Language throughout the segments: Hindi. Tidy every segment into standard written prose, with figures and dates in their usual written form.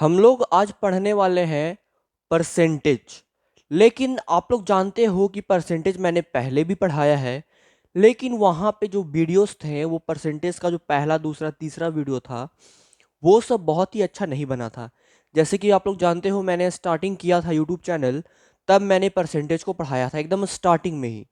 हम लोग आज पढ़ने वाले हैं परसेंटेज। लेकिन आप लोग जानते हो कि परसेंटेज मैंने पहले भी पढ़ाया है। लेकिन वहाँ पे जो वीडियोस थे वो परसेंटेज का जो पहला दूसरा तीसरा वीडियो था वो सब बहुत ही अच्छा नहीं बना था। जैसे कि आप लोग जानते हो मैंने स्टार्टिंग किया था यूट्यूब चैनल, तब मैंने परसेंटेज को पढ़ाया था एकदम स्टार्टिंग में ही।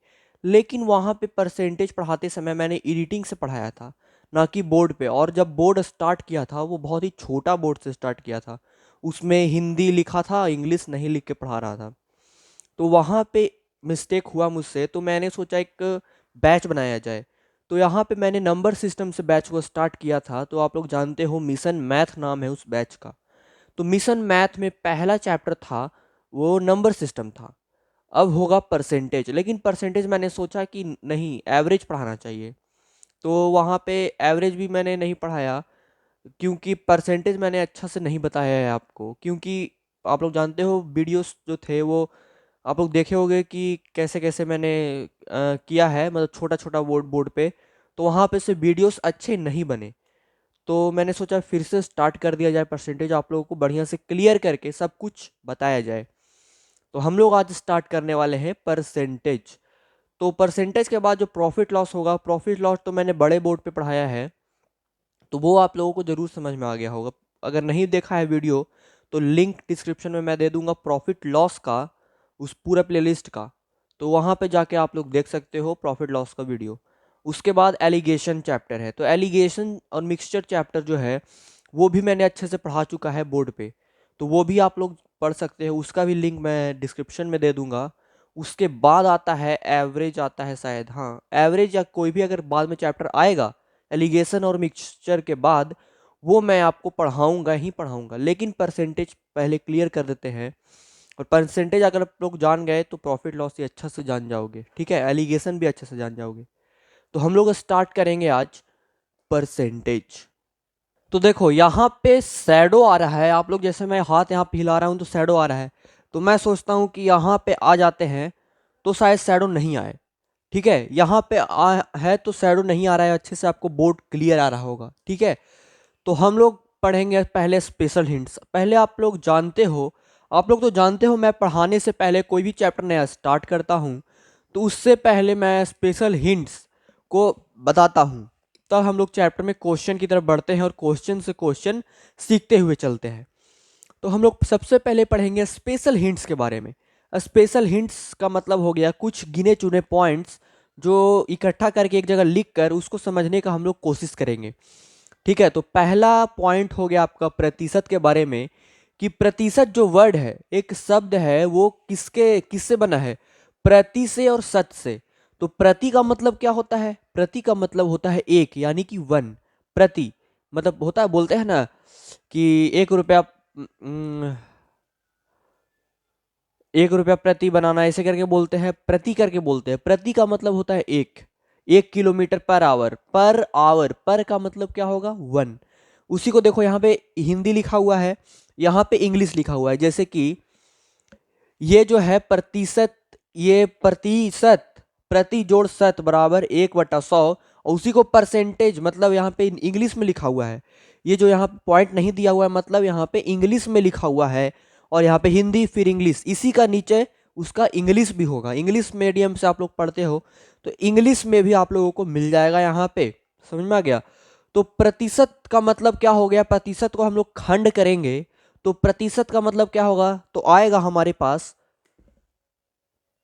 लेकिन वहाँ पे परसेंटेज पढ़ाते समय मैंने एडिटिंग से पढ़ाया था, ना कि बोर्ड पे। और जब बोर्ड स्टार्ट किया था वो बहुत ही छोटा बोर्ड से स्टार्ट किया था, उसमें हिंदी लिखा था, इंग्लिश नहीं लिख के पढ़ा रहा था। तो वहाँ पे मिस्टेक हुआ मुझसे, तो मैंने सोचा एक बैच बनाया जाए। तो यहाँ पे मैंने नंबर सिस्टम से बैच को स्टार्ट किया था। तो आप लोग जानते हो मिशन मैथ नाम है उस बैच का। तो मिशन मैथ में पहला चैप्टर था वो नंबर सिस्टम था। अब होगा परसेंटेज, लेकिन परसेंटेज मैंने सोचा कि नहीं, एवरेज पढ़ाना चाहिए। तो वहाँ पे एवरेज भी मैंने नहीं पढ़ाया, क्योंकि परसेंटेज मैंने अच्छा से नहीं बताया है आपको। क्योंकि आप लोग जानते हो वीडियोस जो थे वो आप लोग देखे होंगे कि कैसे कैसे मैंने किया है, मतलब छोटा छोटा बोर्ड बोर्ड पे। तो वहाँ पे से वीडियोस अच्छे नहीं बने। तो मैंने सोचा फिर से स्टार्ट कर दिया जाए, परसेंटेज आप लोगों को बढ़िया से क्लियर करके सब कुछ बताया जाए। तो हम लोग आज स्टार्ट करने वाले हैं परसेंटेज। तो परसेंटेज के बाद जो प्रॉफिट लॉस होगा, प्रॉफिट लॉस तो मैंने बड़े बोर्ड पे पढ़ाया है, तो वो आप लोगों को ज़रूर समझ में आ गया होगा। अगर नहीं देखा है वीडियो तो लिंक डिस्क्रिप्शन में मैं दे दूंगा प्रॉफिट लॉस का, उस पूरा प्लेलिस्ट का। तो वहाँ पे जाके आप लोग देख सकते हो प्रॉफिट लॉस का वीडियो। उसके बाद एलिगेशन चैप्टर है, तो एलिगेशन और मिक्सचर चैप्टर जो है वो भी मैंने अच्छे से पढ़ा चुका है बोर्ड पे। तो वो भी आप लोग पढ़ सकते हो, उसका भी लिंक मैं डिस्क्रिप्शन में दे दूंगा। उसके बाद आता है एवरेज, आता है शायद, हाँ एवरेज या कोई भी अगर बाद में चैप्टर आएगा एलिगेशन और मिक्सचर के बाद, वो मैं आपको पढ़ाऊंगा ही पढ़ाऊंगा। लेकिन परसेंटेज पहले क्लियर कर देते हैं। और परसेंटेज अगर आप लोग जान गए तो प्रॉफिट लॉस ही अच्छे से जान जाओगे, ठीक है, एलिगेशन भी अच्छे से जान जाओगे। तो हम लोग स्टार्ट करेंगे आज परसेंटेज। तो देखो यहाँ पे शैडो आ रहा है, आप लोग जैसे मैं हाथ यहाँ पे हिला रहा हूँ तो शैडो आ रहा है। तो मैं सोचता हूँ कि यहाँ पे आ जाते हैं तो शायद शैडो नहीं आए। ठीक है, यहाँ पे है तो शैडो नहीं आ रहा है, अच्छे से आपको बोर्ड क्लियर आ रहा होगा, ठीक है। तो हम लोग पढ़ेंगे पहले स्पेशल हिंट्स। पहले आप लोग तो जानते हो मैं पढ़ाने से पहले कोई भी चैप्टर नया स्टार्ट करता हूँ तो उससे पहले मैं स्पेशल हिंट्स को बताता हूँ। तब हम लोग चैप्टर में क्वेश्चन की तरफ बढ़ते हैं और क्वेश्चन से क्वेश्चन सीखते हुए चलते हैं। तो हम लोग सबसे पहले पढ़ेंगे स्पेशल हिंट्स के बारे में। स्पेशल हिंट्स का मतलब हो गया कुछ गिने चुने पॉइंट्स जो इकट्ठा करके एक जगह लिख कर उसको समझने का हम लोग कोशिश करेंगे। ठीक है, तो पहला पॉइंट हो गया आपका प्रतिशत के बारे में, कि प्रतिशत जो वर्ड है, एक शब्द है, वो किससे बना है, प्रति से और शत से। तो प्रति का मतलब क्या होता है, प्रति का मतलब होता है एक, यानी कि वन। प्रति मतलब होता है, बोलते हैं ना कि 1 रुपया, 1 रुपया प्रति बनाना, ऐसे करके बोलते हैं, प्रति करके बोलते हैं। प्रति का मतलब होता है एक। 1 kilometre per hour, per hour, पर का मतलब क्या होगा, वन। उसी को देखो यहाँ पे हिंदी लिखा हुआ है, यहाँ पे इंग्लिश लिखा हुआ है। जैसे कि ये जो है प्रतिशत, ये प्रतिशत, प्रति जोड़ शत बराबर 1/100। और उसी को परसेंटेज मतलब यहाँ पे इंग्लिश में लिखा हुआ है। ये जो यहाँ पे पॉइंट नहीं दिया हुआ है मतलब यहाँ पे इंग्लिश में लिखा हुआ है। और यहाँ पे हिंदी फिर इंग्लिश, इसी का नीचे उसका इंग्लिश भी होगा। इंग्लिश मीडियम से आप लोग पढ़ते हो तो इंग्लिश में भी आप लोगों को मिल जाएगा यहाँ पे। समझ में आ गया। तो प्रतिशत का मतलब क्या हो गया, प्रतिशत को हम लोग खंड करेंगे तो प्रतिशत का मतलब क्या होगा, तो आएगा हमारे पास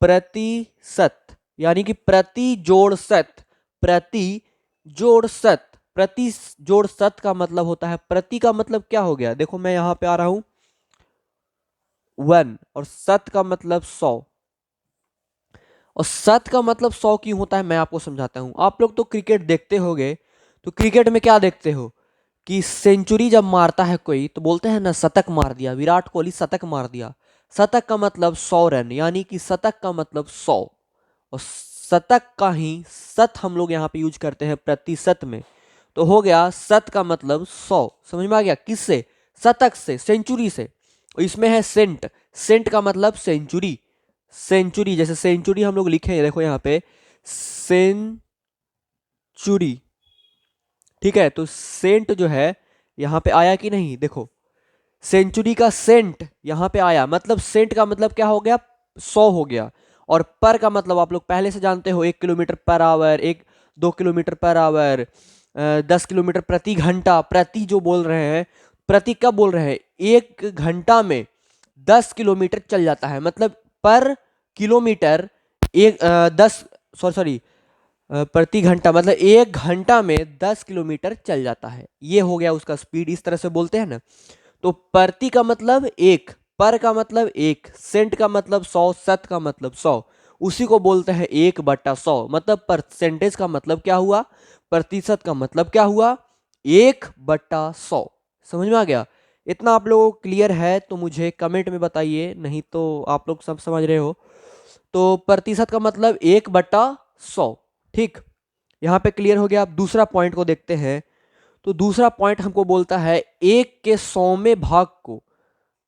प्रतिशत, यानी कि प्रति जोड़ शत, प्रति जोड़ शत। प्रति जोड़ शत का मतलब होता है, प्रति का मतलब क्या हो गया, देखो मैं यहां पे आ रहा हूं, वन, और शत का मतलब 100। और शत का मतलब 100 क्यों होता है मैं आपको समझाता हूं। आप लोग तो क्रिकेट देखते होगे, तो क्रिकेट में क्या देखते हो कि सेंचुरी जब मारता है कोई तो बोलते हैं ना शतक मार दिया, विराट कोहली शतक मार दिया। शतक का मतलब 100 रन, यानी कि शतक का मतलब 100। और शतक का ही शत हम लोग यहाँ पे यूज करते हैं प्रतिशत में। तो हो गया शत का मतलब 100। समझ में आ गया, किससे, शतक से, सेंचुरी से। और इसमें है सेंट, सेंट का मतलब सेंचुरी। सेंचुरी, जैसे सेंचुरी हम लोग लिखे हैं, देखो यहाँ पे सेंचुरी। ठीक है, तो सेंट जो है यहाँ पे आया कि नहीं, देखो सेंचुरी का सेंट यहाँ पे आया, मतलब सेंट का मतलब क्या हो गया, 100 हो गया। और पर का मतलब आप लोग पहले से जानते हो, 1 kilometre per hour, 2 kilometre per hour, 10 kilometre प्रति घंटा। प्रति जो बोल रहे हैं, प्रति कब बोल रहे हैं, 1 घंटा में 10 किलोमीटर चल जाता है, मतलब पर किलोमीटर एक 10, सॉरी सॉरी, प्रति घंटा मतलब 1 घंटा में 10 किलोमीटर चल जाता है। ये हो गया उसका स्पीड, इस तरह से बोलते हैं ना। तो प्रति का मतलब एक, पर का मतलब एक, सेंट का मतलब 100, शत का मतलब 100, उसी को बोलते हैं 1/100। मतलब परसेंटेज का मतलब क्या हुआ, प्रतिशत का मतलब क्या हुआ, 1/100। समझ में आ गया? इतना आप लोगों को क्लियर है तो मुझे कमेंट में बताइए, नहीं तो आप लोग सब समझ रहे हो। तो प्रतिशत का मतलब 1/100। ठीक, यहाँ पे क्लियर हो गया। अब दूसरा पॉइंट को देखते हैं। तो दूसरा पॉइंट हमको बोलता है 1/100 को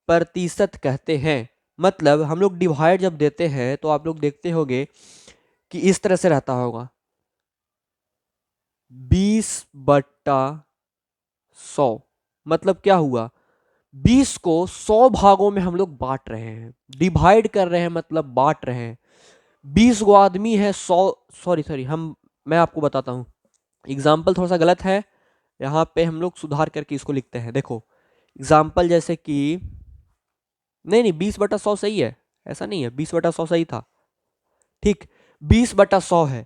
प्रतिशत कहते हैं। मतलब हम लोग डिवाइड जब देते हैं तो आप लोग देखते होंगे कि इस तरह से रहता होगा, 20/100। मतलब क्या हुआ, 20 को 100 भागों में हम लोग बांट रहे हैं, डिवाइड कर रहे हैं, मतलब बांट रहे हैं। 20 गो आदमी है, 100, सॉरी सॉरी, मैं आपको बताता हूँ, एग्जाम्पल थोड़ा सा गलत है, यहाँ पे हम लोग सुधार करके इसको लिखते हैं। देखो एग्जाम्पल जैसे कि, नहीं नहीं, 20/100 सही है, ऐसा नहीं है, 20/100 सही था। ठीक, 20/100 है,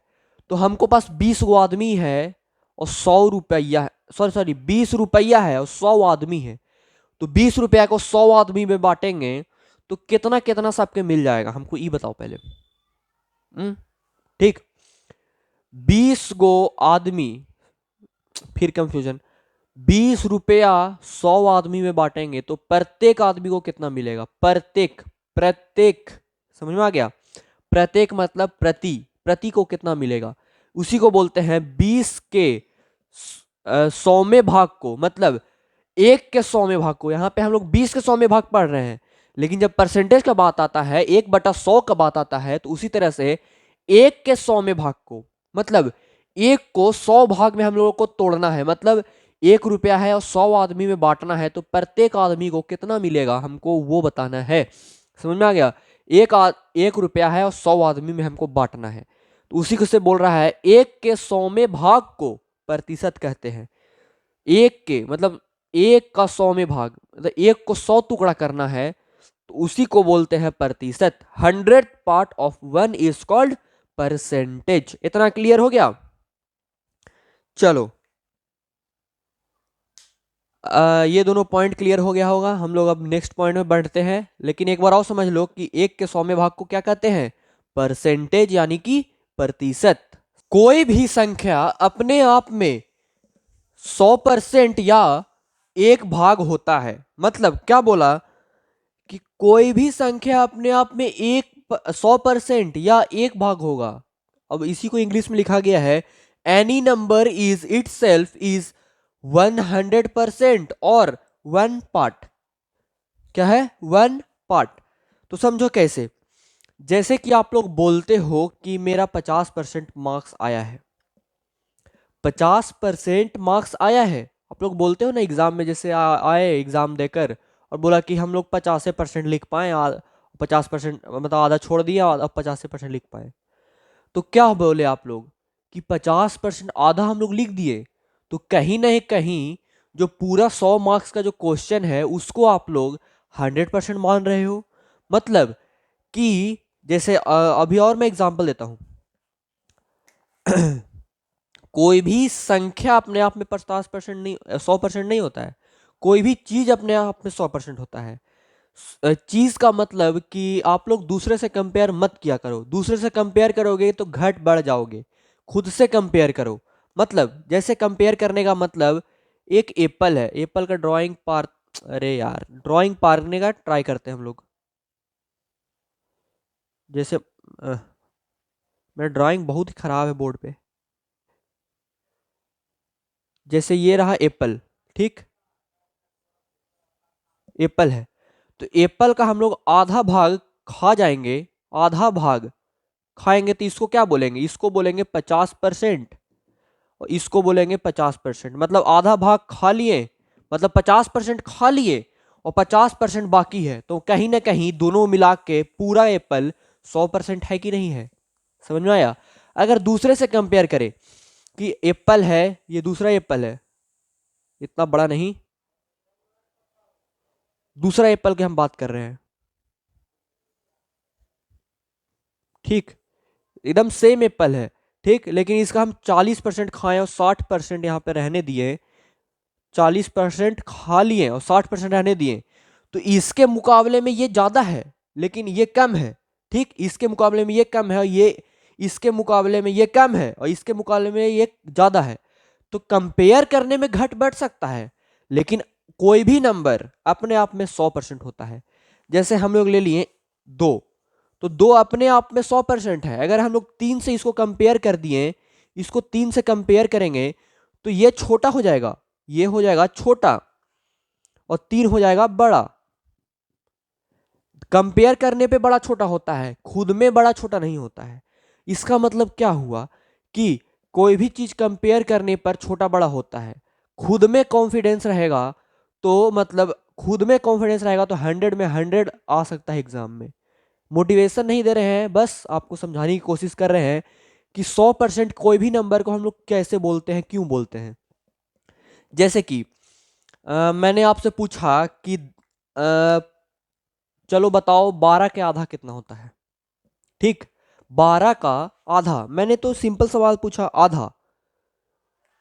तो हमको पास 20 गो आदमी है और 100 रुपया है, सॉरी सॉरी, 20 रुपया है और 100 आदमी है। तो 20 रुपया को 100 आदमी में बांटेंगे तो कितना कितना सबके मिल जाएगा, हमको ये बताओ पहले। ठीक, 20 गो आदमी, फिर कंफ्यूजन, 20 रुपया 100 आदमी में बांटेंगे तो प्रत्येक आदमी को कितना मिलेगा, प्रत्येक, प्रत्येक, समझ में आ गया? प्रत्येक मतलब प्रति, प्रति को कितना मिलेगा, उसी को बोलते हैं 20 के 100वें भाग को, मतलब 1 के 100वें भाग को। यहाँ पे हम लोग 20 के 100वें भाग पढ़ रहे हैं, लेकिन जब परसेंटेज का बात आता है, 1/100 का बात आता है, तो उसी तरह से 1 के 100वें भाग को, मतलब एक को 100 भाग में हम लोगों को तोड़ना है। मतलब 1 रुपया है और 100 आदमी में बांटना है, तो प्रत्येक आदमी को कितना मिलेगा हमको वो बताना है। समझ में आ गया? 1 रुपया है और 100 आदमी में हमको बांटना है, तो उसी को से बोल रहा है 1 के 100वें भाग को प्रतिशत कहते हैं। एक के मतलब 1 का 100वें भाग, मतलब एक को 100 टुकड़ा करना है, तो उसी को बोलते हैं प्रतिशत। 100 part of 1 is called percentage. इतना क्लियर हो गया? चलो, ये दोनों पॉइंट क्लियर हो गया होगा। हम लोग अब नेक्स्ट पॉइंट में बढ़ते हैं, लेकिन एक बार और समझ लो कि 1 के 100वें भाग को क्या कहते हैं, परसेंटेज, यानी कि प्रतिशत। कोई भी संख्या अपने आप में 100% या एक भाग होता है। मतलब क्या बोला कि कोई भी संख्या अपने आप में 100% या एक भाग होगा। अब इसी को इंग्लिश में लिखा गया है, any number is it self is 100% और 1 पार्ट। क्या है? 1 पार्ट। तो समझो कैसे, जैसे कि आप लोग बोलते हो कि मेरा 50% मार्क्स आया है, 50% मार्क्स आया है, आप लोग बोलते हो ना एग्जाम में, जैसे आए एग्जाम देकर और बोला कि हम लोग 50% लिख पाए, 50% मतलब आधा छोड़ दिया, अब 50% लिख पाए। तो क्या बोले आप लोग कि 50% आधा हम लोग लिख दिए, तो कहीं ना कहीं जो पूरा 100 मार्क्स का जो क्वेश्चन है उसको आप लोग 100% मान रहे हो। मतलब कि जैसे अभी और मैं एग्जांपल देता हूं। कोई भी संख्या अपने आप में 50% नहीं, 100% नहीं होता है। कोई भी चीज अपने आप में 100% होता है। चीज का मतलब कि आप लोग दूसरे से कंपेयर मत किया करो, दूसरे से कंपेयर करोगे तो घट बढ़ जाओगे। खुद से कंपेयर करो। मतलब जैसे कंपेयर करने का मतलब, एक एप्पल है, एप्पल का ड्राइंग पार, अरे यार, ड्राइंग पारने का ट्राई करते हैं हम लोग। जैसे मेरा ड्राइंग बहुत ही खराब है बोर्ड पे। जैसे ये रहा एप्पल, ठीक, एप्पल है, तो एप्पल का हम लोग आधा भाग खा जाएंगे, आधा भाग खाएंगे, तो इसको क्या बोलेंगे, इसको बोलेंगे 50%, और इसको बोलेंगे 50%। मतलब आधा भाग खा लिए, मतलब 50% खा लिए, और 50% बाकी है, तो कहीं ना कहीं दोनों मिला के पूरा एप्पल 100% है कि नहीं है। समझ में आया। अगर दूसरे से कंपेयर करें कि एप्पल है, ये दूसरा एप्पल है, इतना बड़ा नहीं, दूसरा एप्पल की हम बात कर रहे हैं, ठीक, एकदम सेम एप्पल है, ठीक, लेकिन इसका हम 40% खाएं और 60% यहाँ पे रहने दिए, 40% खा लिए और 60% रहने दिए, तो इसके मुकाबले में ये ज्यादा है लेकिन ये कम है, ठीक, इसके मुकाबले में ये कम है और ये इसके मुकाबले में ये कम है और इसके मुकाबले में ये ज्यादा है। तो कंपेयर करने में घट बढ़ सकता है, लेकिन कोई भी नंबर अपने आप में 100% होता है। जैसे हम लोग ले लिए दो, तो दो अपने आप में 100% है। अगर हम लोग तीन से इसको कंपेयर कर दिए, इसको तीन से कंपेयर करेंगे तो ये छोटा हो जाएगा, ये हो जाएगा छोटा और तीन हो जाएगा बड़ा। कंपेयर करने पे बड़ा छोटा होता है, खुद में बड़ा छोटा नहीं होता है। इसका मतलब क्या हुआ कि कोई भी चीज कंपेयर करने पर छोटा बड़ा होता है। खुद में कॉन्फिडेंस रहेगा तो मतलब खुद में कॉन्फिडेंस रहेगा तो 100 में 100 आ सकता है एग्जाम में। मोटिवेशन नहीं दे रहे हैं, बस आपको समझाने की कोशिश कर रहे हैं कि 100% कोई भी नंबर को हम लोग कैसे बोलते हैं, क्यों बोलते हैं। जैसे कि मैंने आपसे पूछा कि चलो बताओ 12 के आधा कितना होता है, ठीक, 12 का आधा, मैंने तो सिंपल सवाल पूछा आधा,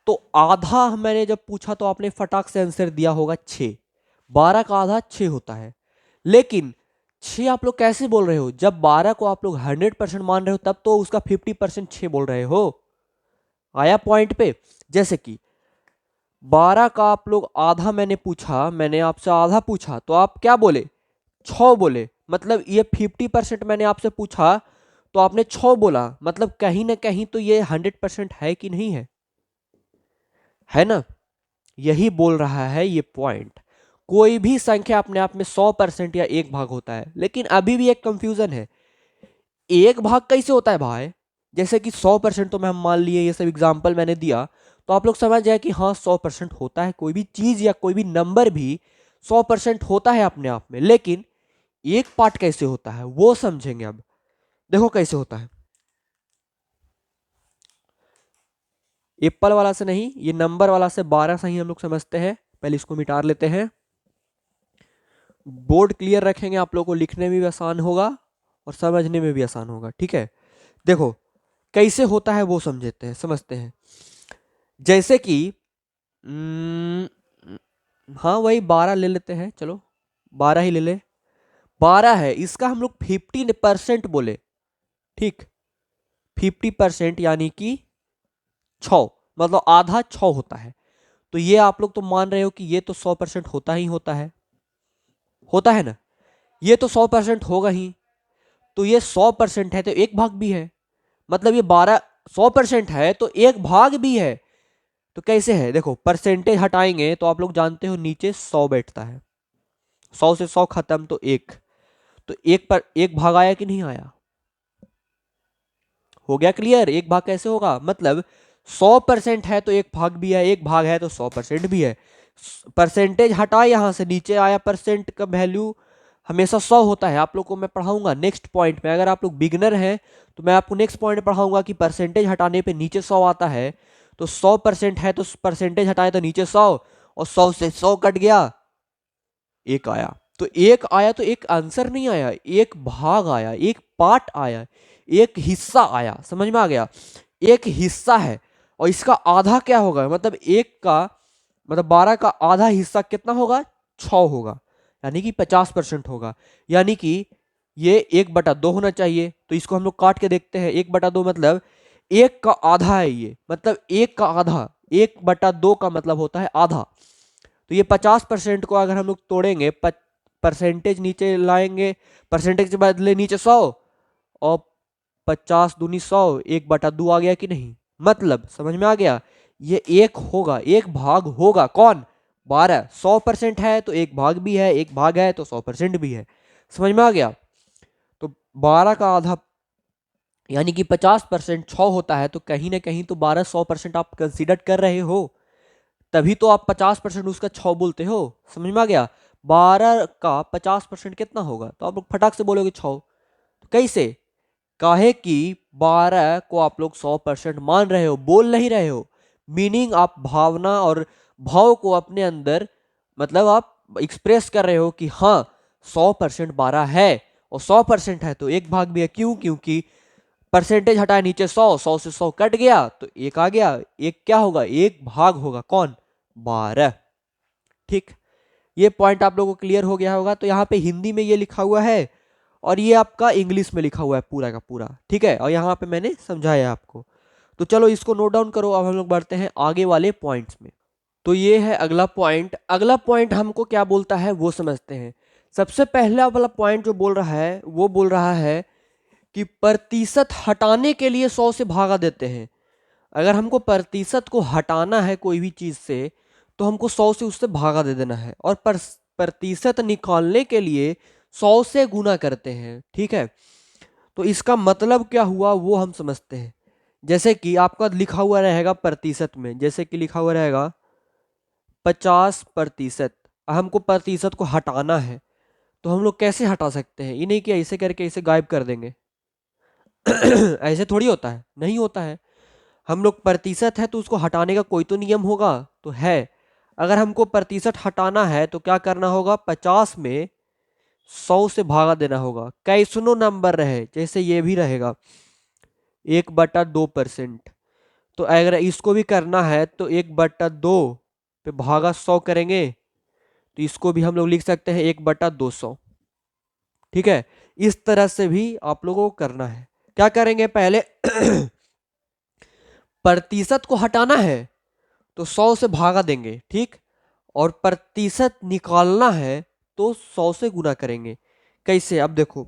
तो आधा मैंने जब पूछा तो आपने फटाक से आंसर दिया होगा 6। 12 का आधा 6 होता है, लेकिन 6 आप लोग कैसे बोल रहे हो जब 12 को आप लोग 100% मान रहे हो, तब तो उसका 50% 6 बोल रहे हो। आया पॉइंट पे। जैसे कि 12 का आप लोग आधा मैंने पूछा, मैंने आपसे आधा पूछा तो आप क्या बोले, 6 बोले, मतलब ये 50% मैंने आपसे पूछा तो आपने 6 बोला, मतलब कहीं ना कहीं तो ये 100% है कि नहीं है ना। यही बोल रहा है ये पॉइंट। कोई भी संख्या अपने आप में 100% या एक भाग होता है, लेकिन अभी भी एक कंफ्यूजन है, एक भाग कैसे होता है भाई। जैसे कि 100% तो मैं हम मान लिए, ये सब एग्जाम्पल मैंने दिया तो आप लोग समझ जाए कि हाँ 100% होता है, कोई भी चीज या कोई भी नंबर भी 100% होता है अपने आप में, लेकिन एक पार्ट कैसे होता है वो समझेंगे। अब देखो कैसे होता है, एप्पल वाला से नहीं, ये नंबर वाला से 12 से ही हम लोग समझते हैं। पहले इसको मिटा लेते हैं, बोर्ड क्लियर रखेंगे, आप लोगों को लिखने में भी आसान होगा और समझने में भी आसान होगा, ठीक है। देखो कैसे होता है वो समझते हैं, समझते हैं। जैसे कि हाँ वही 12 ले लेते हैं, चलो 12 ही ले ले। 12 है, इसका हम लोग 50% बोले, ठीक, 50% यानी कि 6, मतलब आधा 6 होता है। तो ये आप लोग तो मान रहे हो कि ये तो 100% होता ही होता है ना, ये तो 100% होगा ही। तो ये 100% है तो एक भाग भी है, मतलब ये 12 100% है तो एक भाग भी है। तो कैसे है, देखो परसेंटेज हटाएंगे तो आप लोग जानते हो नीचे 100 बैठता है, 100 से 100 खत्म तो एक, तो एक पर एक भाग आया कि नहीं आया, हो गया क्लियर। एक भाग कैसे होगा, मतलब 100% है तो एक भाग भी है, एक भाग है तो 100% भी है। परसेंटेज हटा, यहां से नीचे आया, परसेंट का वैल्यू हमेशा 100 होता है। आप लोग को मैं पढ़ाऊंगा नेक्स्ट पॉइंट में, अगर आप लोग बिगनर हैं तो मैं आपको नेक्स्ट पॉइंट पढ़ाऊंगा कि परसेंटेज हटाने पे नीचे 100 आता है। तो 100% है तो परसेंटेज हटाए तो नीचे 100, और 100 से 100 कट गया, एक आया। तो एक आया तो एक आंसर नहीं आया, एक भाग आया, एक पार्ट आया, एक हिस्सा आया। समझ में आ गया, एक हिस्सा है। और इसका आधा क्या होगा, मतलब एक का मतलब 12 का आधा हिस्सा कितना होगा, 6 होगा, यानी कि 50% होगा। यानी कि ये 1/2 होना चाहिए। तो इसको हम लोग काट के देखते हैं, 1/2 मतलब एक का आधा है ये, मतलब एक का आधा, 1/2 का मतलब होता है आधा। तो ये 50% को अगर हम लोग तोड़ेंगे, परसेंटेज नीचे लाएंगे, परसेंटेज के बदले नीचे 100, और 50 दूनी 100, 1/2 आ गया कि नहीं, मतलब समझ में आ गया। ये एक होगा, एक भाग होगा, कौन, 12। 100% है तो एक भाग भी है, एक भाग है तो 100% भी है। समझ में आ गया। तो 12 का आधा यानी कि 50% 6 होता है, तो कहीं ना कहीं तो 12 100% आप कंसीडर कर रहे हो, तभी तो आप 50% उसका 6 बोलते हो। समझ में आ गया। 12 का 50% कितना होगा? तो आप लोग फटाक से बोलोगे 6। तो कैसे? काहे कि 12 को आप लोग 100% मान रहे हो, बोल नहीं रहे हो। मीनिंग आप भावना और भाव को अपने अंदर, मतलब आप एक्सप्रेस कर रहे हो कि हाँ 100% 12 है, और 100% है तो एक भाग भी है। क्यों? क्योंकि परसेंटेज हटाया नीचे 100, 100 से 100 कट गया तो एक आ गया। एक क्या होगा? एक भाग होगा। कौन? 12। ठीक, ये पॉइंट आप लोगों को क्लियर हो गया होगा। तो यहाँ पे हिंदी में ये लिखा हुआ है और ये आपका इंग्लिश में लिखा हुआ है पूरा का पूरा। ठीक है, और यहाँ पे मैंने समझाया आपको। तो चलो इसको नोट डाउन करो। अब हम लोग बढ़ते हैं आगे वाले पॉइंट्स में। तो ये है अगला पॉइंट। अगला पॉइंट हमको क्या बोलता है वो समझते हैं। सबसे पहला वाला पॉइंट जो बोल रहा है वो बोल रहा है कि प्रतिशत हटाने के लिए 100 से भागा देते हैं। अगर हमको प्रतिशत को हटाना है कोई भी चीज से तो हमको 100 से उससे भागा दे देना है, और प्रतिशत निकालने के लिए 100 से गुना करते हैं। ठीक है, तो इसका मतलब क्या हुआ वो हम समझते हैं। जैसे कि आपका लिखा हुआ रहेगा प्रतिशत में, जैसे कि लिखा हुआ रहेगा 50%। हमको प्रतिशत को हटाना है तो हम लोग कैसे हटा सकते हैं? ये नहीं कि ऐसे करके इसे गायब कर देंगे। ऐसे थोड़ी होता है, नहीं होता है। हम लोग प्रतिशत है तो उसको हटाने का कोई तो नियम होगा, तो है। अगर हमको प्रतिशत हटाना है तो क्या करना होगा? 50 में 100 से भागा देना होगा। कैसनो नंबर रहे, जैसे ये भी रहेगा 1/2%। तो अगर इसको भी करना है तो 1/2 पे भागा 100 करेंगे, तो इसको भी हम लोग लिख सकते हैं 1/200। ठीक है, इस तरह से भी आप लोगों को करना है। क्या करेंगे? पहले प्रतिशत को हटाना है तो 100 से भागा देंगे। ठीक, और प्रतिशत निकालना है तो 100 से गुना करेंगे। कैसे? अब देखो,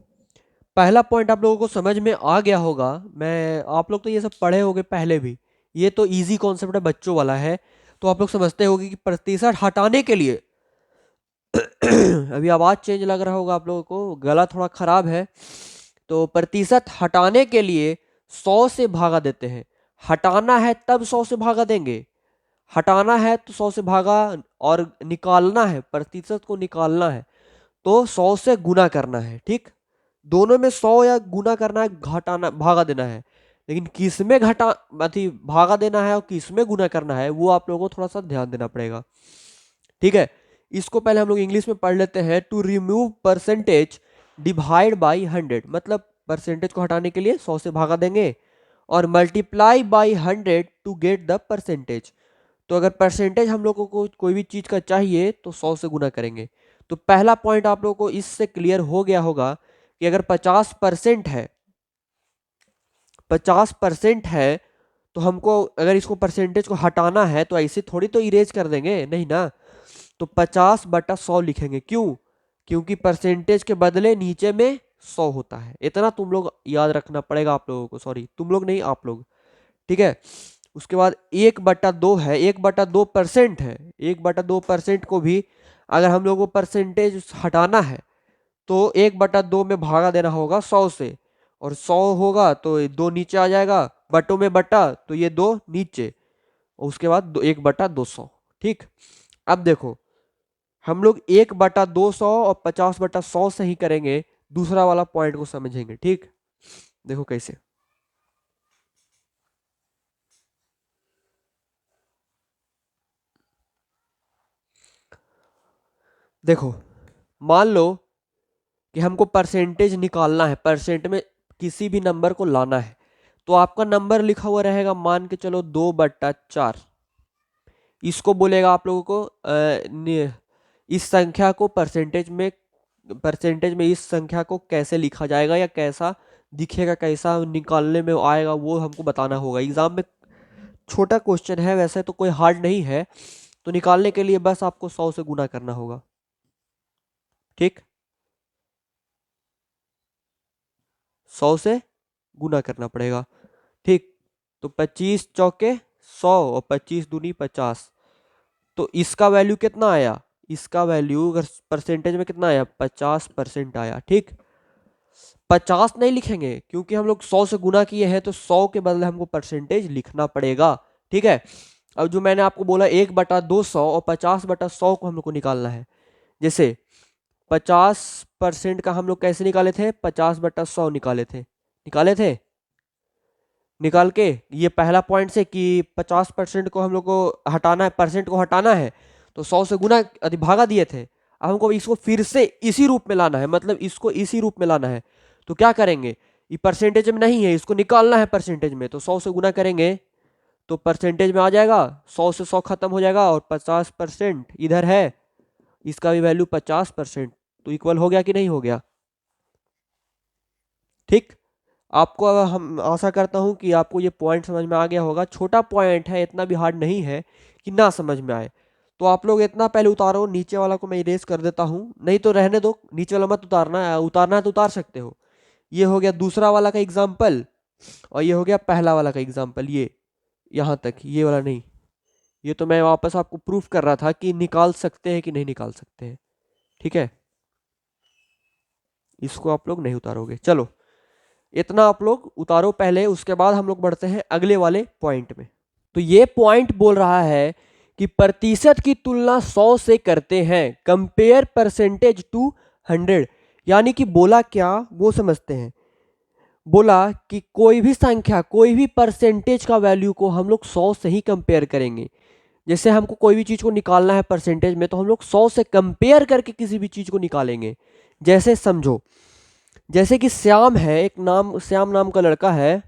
पहला पॉइंट आप लोगों को समझ में आ गया होगा। मैं आप लोग तो ये सब पढ़े होंगे पहले भी। ये तो इजी कॉन्सेप्ट है, बच्चों वाला है। तो आप लोग समझते होंगे कि प्रतिशत हटाने के लिए अभी आवाज चेंज लग रहा होगा आप लोगों को, गला थोड़ा खराब है। तो प्रतिशत हटाने के लिए 100 से भागा देते हैं। हटाना है तब 100 से भागा देंगे। हटाना है तो 100 से भागा, और निकालना है, प्रतिशत को निकालना है तो 100 से गुना करना है। ठीक, दोनों में 100 या गुना करना है, घटाना भागा देना है। लेकिन किस में घटा अथी भागा देना है और किस में गुना करना है वो आप लोगों को थोड़ा सा ध्यान देना पड़ेगा। ठीक है, इसको पहले हम लोग इंग्लिश में पढ़ लेते हैं। To remove percentage divide by 100, मतलब परसेंटेज को हटाने के लिए 100 से भागा देंगे, और multiply by 100 to get the percentage. तो अगर परसेंटेज हम लोगों को कोई भी चीज का चाहिए तो 100 से गुना करेंगे। तो पहला पॉइंट आप लोगों को इससे क्लियर हो गया होगा कि अगर 50% है, 50% है, तो हमको अगर इसको परसेंटेज को हटाना है तो ऐसे थोड़ी तो इरेज कर देंगे, नहीं ना। तो 50/100 लिखेंगे। क्यों? क्योंकि परसेंटेज के बदले नीचे में 100 होता है। इतना तुम लोग याद रखना पड़ेगा आप लोगों को। सॉरी, तुम लोग नहीं, आप लोग। ठीक है, उसके बाद 1/2 है, 1/2% है। 1/2% को भी अगर हम लोग को परसेंटेज हटाना है तो 1/2 में भागा देना होगा 100 से, और 100 होगा तो ये 2 नीचे आ जाएगा, बटों में बटा तो ये 2 नीचे, और उसके बाद 1/200। ठीक, अब देखो, हम लोग 1/200 और 50/100 से ही करेंगे, दूसरा वाला पॉइंट को समझेंगे। ठीक, देखो कैसे। देखो, मान लो कि हमको परसेंटेज निकालना है, परसेंट में किसी भी नंबर को लाना है। तो आपका नंबर लिखा हुआ रहेगा, मान के चलो 2/4। इसको बोलेगा आप लोगों को इस संख्या को परसेंटेज में इस संख्या को कैसे लिखा जाएगा या कैसा दिखेगा, कैसा निकालने में आएगा, वो हमको बताना होगा। एग्जाम में छोटा क्वेश्चन है, वैसे तो कोई हार्ड नहीं है। तो निकालने के लिए बस आपको 100 से गुना करना होगा। ठीक, 100 से गुना करना पड़ेगा। ठीक, तो 25 चौके 100 और 25 दूनी 50। तो इसका वैल्यू कितना आया? इसका वैल्यू अगर परसेंटेज में कितना आया? 50% आया। ठीक, 50 नहीं लिखेंगे क्योंकि हम लोग 100 से गुना किए हैं, तो 100 के बदले हमको परसेंटेज लिखना पड़ेगा। ठीक है, अब जो मैंने आपको बोला 1/200 और 50/100 को हम लोग को निकालना है। जैसे 50% का हम लोग कैसे निकाले थे? 50/100 निकाल के ये पहला पॉइंट से कि 50% को हम लोग को हटाना है, परसेंट को हटाना है, तो 100 से गुना भागा दिए थे। अब हमको इसको फिर से इसी रूप में लाना है, मतलब इसको इसी रूप में लाना है। तो क्या करेंगे, ये परसेंटेज में नहीं है, इसको निकालना है परसेंटेज में, तो 100 से गुना करेंगे तो परसेंटेज में आ जाएगा, 100 से 100 खत्म हो जाएगा और 50% इधर है, इसका भी वैल्यू 50%, तो इक्वल हो गया कि नहीं हो गया? ठीक। आपको अब हम आशा करता हूं कि आपको ये पॉइंट समझ में आ गया होगा। छोटा पॉइंट है, इतना भी हार्ड नहीं है कि ना समझ में आए। तो आप लोग इतना पहले उतारो, नीचे वाला को मैं इरेज कर देता हूं, नहीं तो रहने दो, नीचे वाला मत उतारना है, उतारना है तो उतार सकते हो। ये हो गया दूसरा वाला का एग्जाम्पल, और ये हो गया पहला वाला का एग्जाम्पल। ये यहाँ तक, ये वाला नहीं। ये तो मैं वापस आपको प्रूफ कर रहा था कि निकाल सकते हैं कि नहीं निकाल सकते हैं। ठीक है, इसको आप लोग नहीं उतारोगे। चलो, इतना आप लोग उतारो पहले, उसके बाद हम लोग बढ़ते हैं अगले वाले पॉइंट में। तो ये पॉइंट बोल रहा है कि प्रतिशत की तुलना 100 से करते हैं, कंपेयर परसेंटेज टू 100। यानी कि बोला क्या, वो समझते हैं। बोला कि कोई भी संख्या, कोई भी परसेंटेज का वैल्यू को हम लोग 100 से ही कंपेयर करेंगे। जैसे हमको कोई भी चीज़ को निकालना है परसेंटेज में, तो हम लोग 100 से कंपेयर करके किसी भी चीज़ को निकालेंगे। जैसे समझो, जैसे कि श्याम है, एक नाम, श्याम नाम का लड़का है,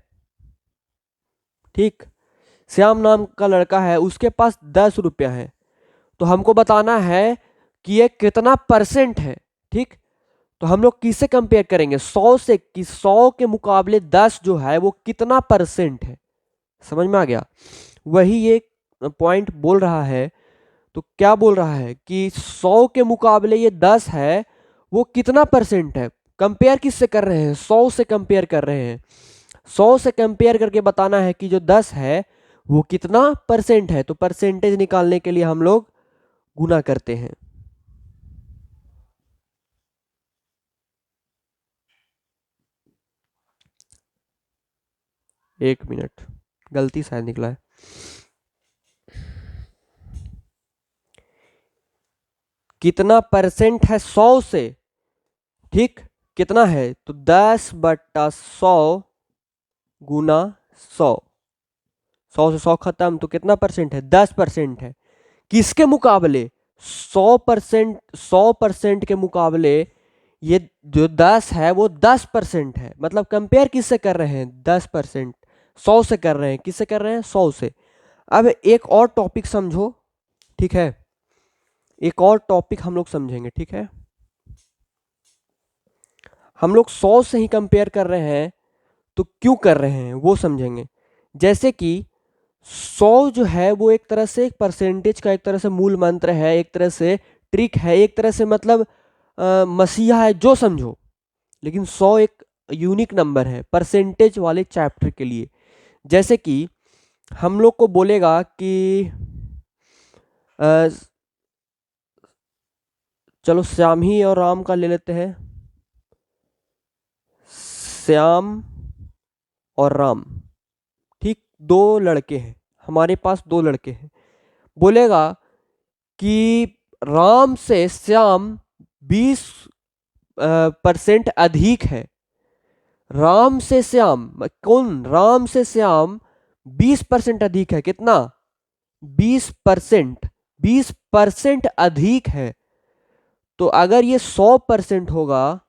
ठीक। श्याम नाम का लड़का है, उसके पास 10 रुपया है। तो हमको बताना है कि ये कितना परसेंट है, ठीक। तो हम लोग किससे कंपेयर करेंगे? 100 से, कि 100 के मुकाबले 10 जो है वो कितना परसेंट है। समझ में आ गया? वही ये पॉइंट बोल रहा है। तो क्या बोल रहा है कि 100 के मुकाबले ये 10 है, वो कितना परसेंट है। कंपेयर किससे कर रहे हैं? 100 से कंपेयर कर रहे हैं। 100 से कंपेयर करके बताना है कि जो 10 है वो कितना परसेंट है। तो परसेंटेज निकालने के लिए हम लोग गुना करते हैं। एक मिनट, गलती शायद निकला है। कितना परसेंट है 100 से, ठीक। कितना है? तो 10/100 गुना 100। 100 से 100 खत्म, तो कितना परसेंट है? 10% है। किसके मुकाबले? 100%। 100% के मुकाबले ये जो 10 है वो 10% है। मतलब कंपेयर किससे कर रहे हैं? 10%। 100 से कर रहे हैं। किससे कर रहे हैं? 100 से। अब एक और टॉपिक समझो, ठीक है। एक और टॉपिक हम लोग समझेंगे, ठीक है। हम लोग 100 से ही कंपेयर कर रहे हैं, तो क्यों कर रहे हैं वो समझेंगे। जैसे कि 100 जो है वो एक तरह से, एक परसेंटेज का एक तरह से मूल मंत्र है, एक तरह से ट्रिक है, एक तरह से मतलब मसीहा है, जो समझो। लेकिन 100 एक यूनिक नंबर है परसेंटेज वाले चैप्टर के लिए। जैसे कि हम लोग को बोलेगा कि अ, चलो श्याम ही और राम का ले लेते हैं। श्याम और राम, ठीक, दो लड़के हैं। हमारे पास दो लड़के हैं। बोलेगा कि राम से श्याम 20% अधिक है। राम से श्याम, कौन? राम से श्याम 20% अधिक है। कितना? 20%। 20% अधिक है। तो अगर ये 100% होगा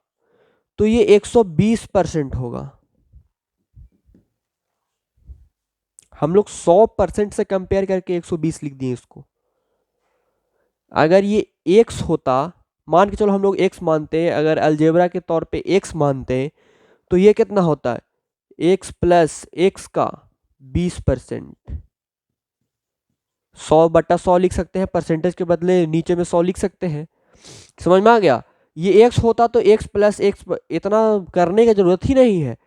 तो ये 120% होगा। हम लोग 100% से कंपेयर करके 120 लिख दिए इसको। अगर ये x होता, मान के चलो हम लोग x मानते हैं, अगर अलजेब्रा के तौर पे x मानते हैं, तो ये कितना होता है? x प्लस x का 20%। 100/100 लिख सकते हैं, परसेंटेज के बदले नीचे में 100 लिख सकते हैं। समझ में आ गया? ये x होता तो x प्लस x, इतना करने की जरूरत ही नहीं है।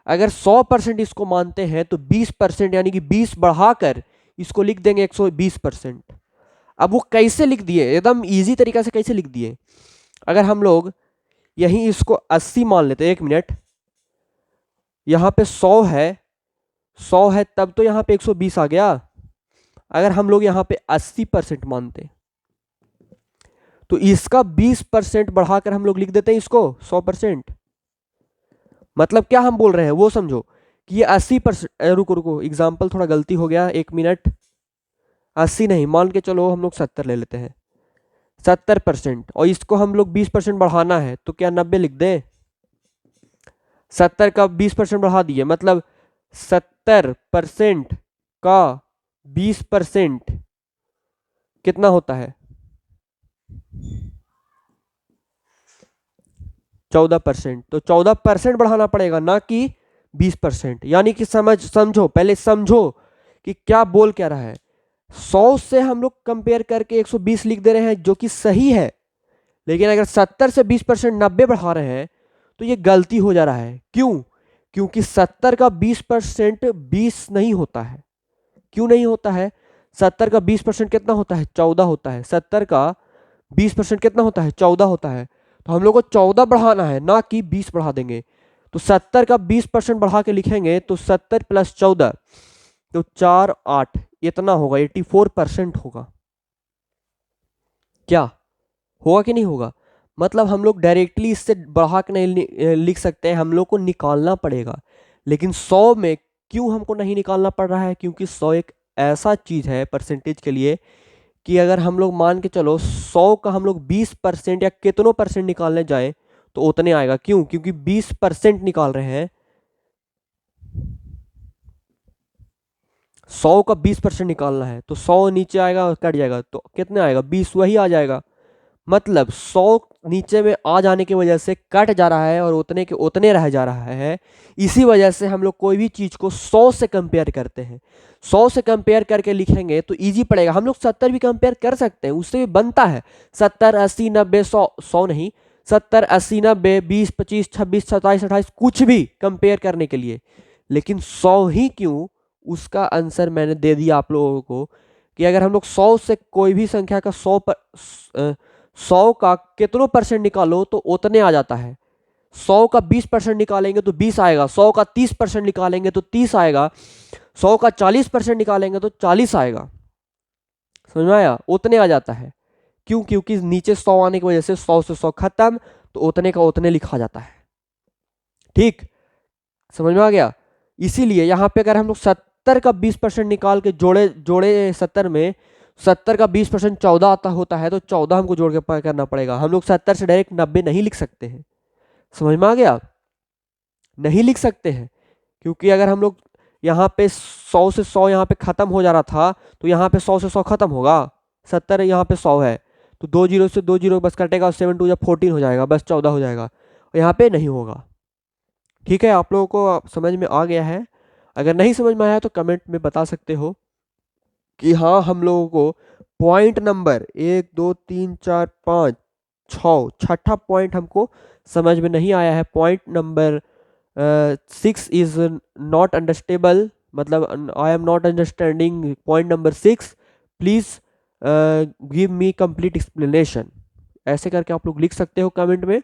अगर 100% इसको मानते हैं तो 20%, यानी कि 20 बढ़ाकर इसको लिख देंगे 120%। अब वो कैसे लिख दिए? एकदम इजी तरीका से कैसे लिख दिए? अगर हम लोग यहीं इसको 80 मान लेते, एक मिनट, यहाँ पे 100 है, 100 है, तब तो यहाँ पे 120 आ गया। अगर हम लोग यहाँ पे 80% मानते तो इसका 20% बढ़ाकर हम लोग लिख देते हैं इसको 100%। मतलब क्या हम बोल रहे हैं वो समझो कि ये 80%, रुको रुको एग्जाम्पल थोड़ा गलती हो गया, 1 मिनट। 80 नहीं, मान के चलो हम लोग 70 ले लेते हैं, 70%, और इसको हम लोग 20% बढ़ाना है तो क्या 90 लिख दें? 70 का 20% बढ़ा दिए, मतलब 70% का 20% कितना होता है? 14%। तो 14% बढ़ाना पड़ेगा, ना कि 20%। यानी कि समझो, पहले समझो कि क्या बोल क्या रहा है। 100 से हम लोग कंपेयर करके 120 लिख दे रहे हैं जो कि सही है, लेकिन अगर 70 से 20% 90 बढ़ा रहे हैं तो ये गलती हो जा रहा है। क्यों? क्योंकि 70 का 20% 20 नहीं होता है। क्यों नहीं होता है? 70 का 20% कितना होता है? 14 होता है। 70 का 20% कितना होता है? 14 होता है। तो हम लोग को 14 बढ़ाना है, ना कि 20 बढ़ा देंगे। तो 70 का 20% बढ़ा के लिखेंगे तो 70 प्लस 14 तो 4 8 इतना होगा, 84% होगा। क्या होगा कि नहीं होगा? मतलब हम लोग डायरेक्टली इससे बढ़ा के नहीं लिख सकते हैं, हम लोग को निकालना पड़ेगा। लेकिन 100 में क्यों हमको नहीं निकालना पड़ रहा है? क्योंकि 100 एक ऐसा चीज है परसेंटेज के लिए कि अगर हम लोग मान के चलो 100 का हम लोग 20% या कितनों परसेंट निकालने जाए तो उतने आएगा। क्यों? क्योंकि 20% निकाल रहे हैं। 100 का 20% निकालना है तो 100 नीचे आएगा और कट जाएगा तो कितने आएगा? 20 वही आ जाएगा। मतलब 100 नीचे में आ जाने की वजह से कट जा रहा है और उतने के उतने रह जा रहा है। इसी वजह से हम लोग कोई भी चीज को 100 से कंपेयर करते हैं। 100 से कंपेयर करके लिखेंगे तो इजी पड़ेगा। हम लोग 70 भी कंपेयर कर सकते हैं, उससे भी बनता है। 70 80 90 100, 100 नहीं, 70 80 90 20 25 26 27 28 कुछ भी कंपेयर करने के लिए। लेकिन 100 ही क्यों? उसका आंसर मैंने दे दिया आप लोगों को कि अगर हम लोग 100 से कोई भी संख्या का 100 का कितनों परसेंट निकालो तो उतने आ जाता है। 100 का 20% निकालेंगे तो 20 आएगा, 100 का 30% निकालेंगे तो 30 आएगा, 100 का 40% निकालेंगे तो 40 आएगा। समझ में आया? उतने आ जाता है। क्यों? क्योंकि नीचे 100 आने की वजह से 100 से 100 खत्म, तो उतने का उतने लिखा जाता है। ठीक, समझ में आ गया? इसीलिए यहां पे अगर हम लोग 70 का 20% निकाल के जोड़े जोड़े 70 में 70 का 20% 14 आता होता है तो 14 हमको जोड़ के करना पड़ेगा। हम लोग 70 से डायरेक्ट 90 नहीं लिख सकते हैं। समझ में आ गया? नहीं लिख सकते हैं, क्योंकि अगर हम लोग यहाँ पे 100 से 100 यहाँ पे खत्म हो जा रहा था तो यहाँ पे 100 से 100 खत्म होगा। 70 यहाँ पे 100 है तो 2 जीरो से 2 जीरो बस कटेगा और 7 2 जब 14 हो जाएगा, बस 14 हो जाएगा, और यहाँ पे नहीं होगा। ठीक है, आप लोगों को समझ में आ गया है? अगर नहीं समझ में आया तो कमेंट में बता सकते हो कि हाँ हम लोगों को पॉइंट नंबर 1 2 3 4 5 6 छठा पॉइंट हमको समझ में नहीं आया है। Point number 6 is not understandable, मतलब I am not understanding point number 6, please give me complete explanation. ऐसे करके आप लोग लिख सकते हो कमेंट में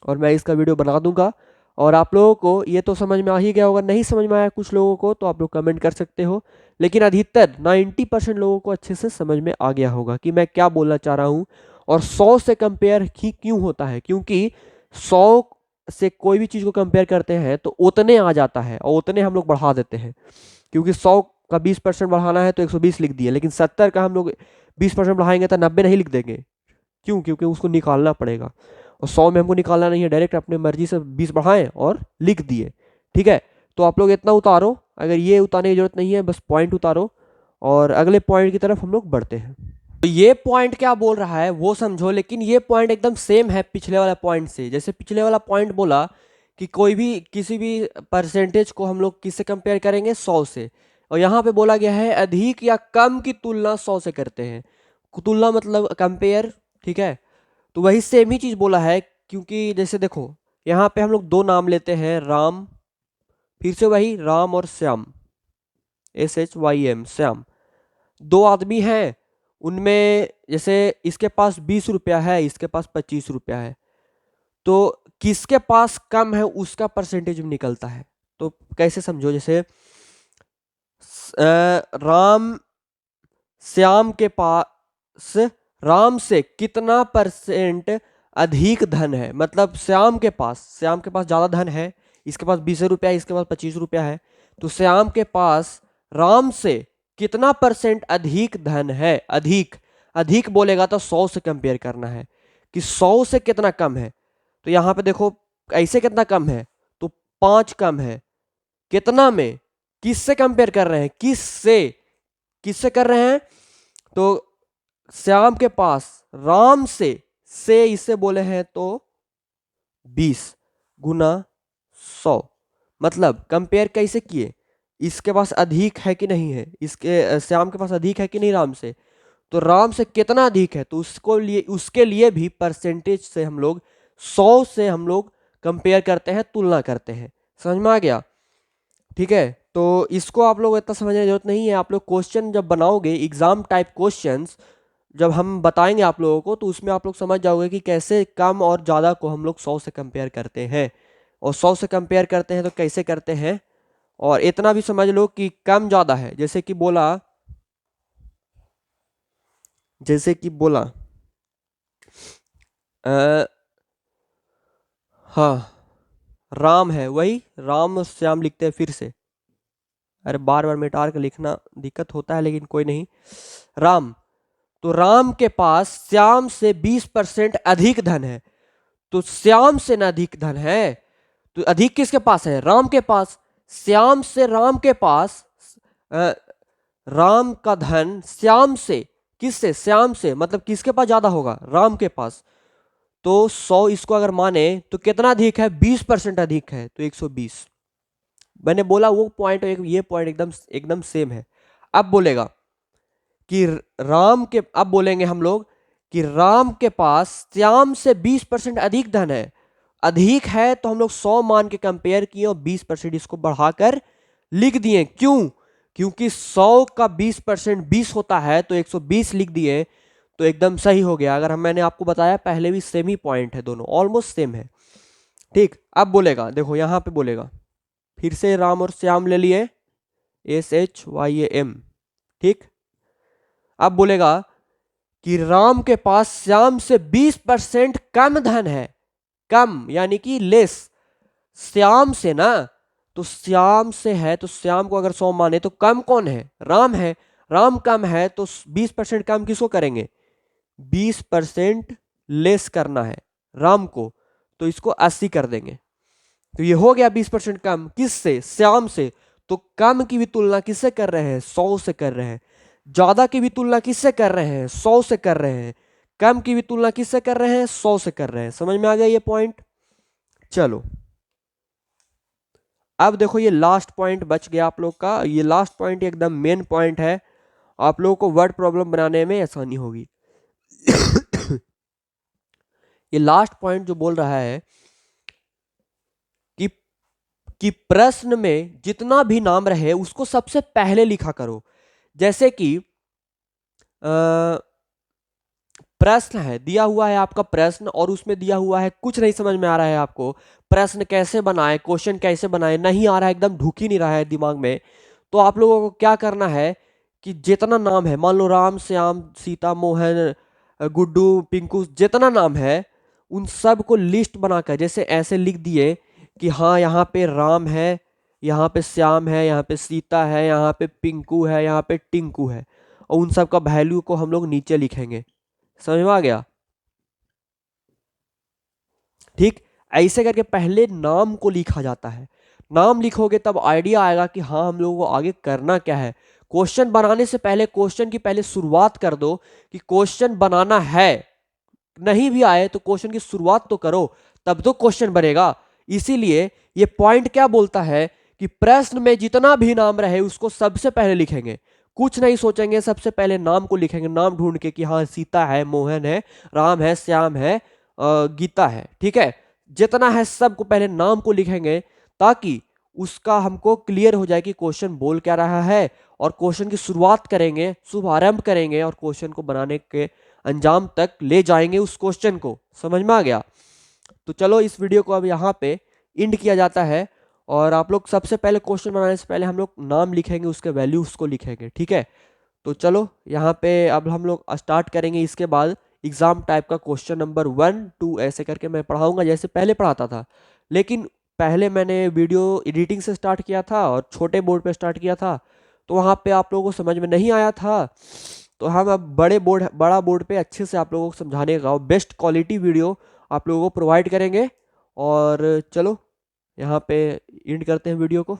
और मैं इसका वीडियो बना दूंगा। और आप लोगों को ये तो समझ में आ ही गया होगा। नहीं समझ में आया कुछ लोगों को तो आप लोग कमेंट कर सकते हो, लेकिन अधिकतर 90% लोगों को अच्छे से समझ में आ गया होगा कि मैं क्या बोलना चाह रहा हूँ। और 100 से कंपेयर ही क्यों होता है? क्योंकि 100 से कोई भी चीज़ को कंपेयर करते हैं तो उतने आ जाता है और उतने हम लोग बढ़ा देते हैं। क्योंकि 100 का 20% बढ़ाना है तो 120 लिख दिए, लेकिन 70 का हम लोग 20% बढ़ाएंगे तो 90 नहीं लिख देंगे। क्यों? क्योंकि उसको निकालना पड़ेगा, और 100 में हमको निकालना नहीं है, डायरेक्ट अपने मर्जी से 20 बढ़ाएं और लिख दिए। ठीक है, तो आप लोग इतना उतारो, अगर ये उतारने की जरूरत नहीं है, बस पॉइंट उतारो और अगले पॉइंट की तरफ हम लोग बढ़ते हैं। तो ये पॉइंट क्या बोल रहा है वो समझो, लेकिन ये पॉइंट एकदम सेम है पिछले वाला पॉइंट से। जैसे पिछले वाला पॉइंट बोला कि कोई भी किसी भी परसेंटेज को हम लोग किससे कंपेयर करेंगे? 100 से। और यहाँ पे बोला गया है अधिक या कम की तुलना 100 से करते हैं। तुलना मतलब कंपेयर। ठीक है, तो वही सेम ही चीज बोला है। क्योंकि जैसे देखो यहाँ पे हम लोग दो नाम लेते हैं, राम, फिर से वही राम और श्याम, SHYM, श्याम। दो आदमी हैं, उनमें जैसे इसके पास 20 रुपया है, इसके पास 25 रुपया है, तो किसके पास कम है उसका परसेंटेज निकलता है। तो कैसे समझो, जैसे राम श्याम के पास राम से कितना परसेंट अधिक धन है, मतलब श्याम के पास ज्यादा धन है, इसके पास 20 रुपया, इसके पास 25 रुपया है, तो श्याम के पास राम से कितना परसेंट अधिक धन है। अधिक अधिक बोलेगा तो 100 से कंपेयर करना है कि 100 से कितना कम है। तो यहां पे देखो ऐसे कितना कम है, तो 5 कम है। कितना में, किससे कंपेयर कर रहे हैं, किससे कर रहे हैं, तो श्याम के पास राम से इससे बोले हैं तो 20 गुना 100, मतलब कंपेयर कैसे किए, इसके पास अधिक है कि नहीं है, इसके श्याम के पास अधिक है कि नहीं राम से, तो राम से कितना अधिक है, तो उसके लिए भी परसेंटेज से हम लोग 100 से हम लोग कंपेयर करते हैं, तुलना करते हैं। समझ में आ गया? ठीक है, तो इसको आप लोग इतना समझने की जरूरत नहीं है। आप लोग क्वेश्चन जब बनाओगे, एग्जाम टाइप क्वेश्चंस जब हम बताएंगे आप लोगों को, तो उसमें आप लोग समझ जाओगे कि कैसे कम और ज़्यादा को हम लोग 100 से कंपेयर करते हैं, और 100 से कंपेयर करते हैं तो कैसे करते हैं। और इतना भी समझ लो कि कम ज़्यादा है, जैसे कि बोला आ, हाँ राम है, वही राम और श्याम लिखते हैं फिर से। अरे बार बार मिटा के लिखना दिक्कत होता है, लेकिन कोई नहीं। राम, तो राम के पास श्याम से 20% अधिक धन है, तो श्याम से ना अधिक धन है, तो अधिक किसके पास है, राम के पास। श्याम से राम के पास अ, राम का धन श्याम से, किससे, श्याम से, मतलब किसके पास ज्यादा होगा, राम के पास। तो 100 इसको अगर माने तो कितना अधिक है, 20% अधिक है, तो 120। मैंने बोला वो पॉइंट और ये पॉइंट एकदम एकदम सेम है। अब बोलेगा कि अब बोलेंगे हम लोग कि राम के पास श्याम से 20% अधिक धन है। अधिक है तो हम लोग 100 मान के कंपेयर किए और 20% इसको बढ़ाकर लिख दिए। क्यों? क्योंकि 100 का 20% 20 होता है, तो 120 लिख दिए, तो एकदम सही हो गया। अगर मैंने आपको बताया पहले भी सेम ही पॉइंट है, दोनों ऑलमोस्ट सेम है। ठीक, अब बोलेगा, देखो यहां पे बोलेगा, फिर से राम और श्याम ले लिए, SHYAM। ठीक, अब बोलेगा कि राम के पास श्याम से 20% कम धन है। कम यानी कि लेस, श्याम से ना, तो श्याम से है, तो श्याम को अगर 100 माने तो कम कौन है, राम है। राम कम है तो 20% कम किसको करेंगे, 20% लेस करना है राम को, तो इसको 80 कर देंगे। तो ये हो गया 20% कम, किससे, श्याम से। तो कम की भी तुलना किससे कर रहे हैं, 100 से कर रहे हैं। ज्यादा की भी तुलना किससे कर रहे हैं, 100 से कर रहे हैं। कम की भी तुलना किससे कर रहे हैं, 100 से कर रहे हैं। समझ में आ गया ये पॉइंट? चलो अब देखो, ये लास्ट पॉइंट बच गया आप लोग का। ये लास्ट पॉइंट एकदम मेन पॉइंट है, आप लोगों को वर्ड प्रॉब्लम बनाने में आसानी होगी। ये लास्ट पॉइंट जो बोल रहा है कि प्रश्न में जितना भी नाम रहे उसको सबसे पहले लिखा करो। जैसे कि प्रश्न है, दिया हुआ है आपका प्रश्न, और उसमें दिया हुआ है कुछ नहीं समझ में आ रहा है आपको, प्रश्न कैसे बनाए, क्वेश्चन कैसे बनाए, नहीं आ रहा है, एकदम ढुक ही नहीं रहा है दिमाग में। तो आप लोगों को क्या करना है कि जितना नाम है, मान लो राम, श्याम, सीता, मोहन, गुड्डू, पिंकू, जितना नाम है उन सब को लिस्ट बनाकर जैसे ऐसे लिख दिए कि हाँ यहाँ पे राम है, यहाँ पे श्याम है, यहाँ पे सीता है, यहाँ पे पिंकू है, यहाँ पे टिंकू है, और उन सब का वैल्यू को हम लोग नीचे लिखेंगे। समझ में आ गया? ठीक, ऐसे करके पहले नाम को लिखा जाता है। नाम लिखोगे तब आइडिया आएगा कि हाँ हम लोगों को आगे करना क्या है। क्वेश्चन बनाने से पहले क्वेश्चन की पहले शुरुआत कर दो कि क्वेश्चन बनाना है। नहीं भी आए तो क्वेश्चन की शुरुआत तो करो, तब तो क्वेश्चन बनेगा। इसीलिए ये पॉइंट क्या बोलता है कि प्रश्न में जितना भी नाम रहे उसको सबसे पहले लिखेंगे, कुछ नहीं सोचेंगे, सबसे पहले नाम को लिखेंगे, नाम ढूंढ के कि हाँ सीता है, मोहन है, राम है, श्याम है, गीता है। ठीक है, जितना है सबको पहले नाम को लिखेंगे, ताकि उसका हमको क्लियर हो जाए कि क्वेश्चन बोल क्या रहा है, और क्वेश्चन की शुरुआत करेंगे, शुभारंभ करेंगे, और क्वेश्चन को बनाने के अंजाम तक ले जाएंगे उस क्वेश्चन को। समझ में आ गया? तो चलो इस वीडियो को अब यहाँ पे इंड किया जाता है, और आप लोग सबसे पहले क्वेश्चन बनाने से पहले हम लोग नाम लिखेंगे, उसके वैल्यू उसको लिखेंगे। ठीक है, तो चलो यहाँ पे अब हम लोग स्टार्ट करेंगे। इसके बाद एग्जाम टाइप का क्वेश्चन नंबर 1 2 ऐसे करके मैं पढ़ाऊंगा जैसे पहले पढ़ाता था। लेकिन पहले मैंने वीडियो एडिटिंग से स्टार्ट किया था और छोटे बोर्ड पे स्टार्ट किया था, तो वहाँ पे आप लोगों को समझ में नहीं आया था। तो हम अब बड़ा बोर्ड पे अच्छे से आप लोगों को समझाने का बेस्ट क्वालिटी वीडियो आप लोगों को प्रोवाइड करेंगे। और चलो यहाँ पे एंड करते हैं वीडियो को।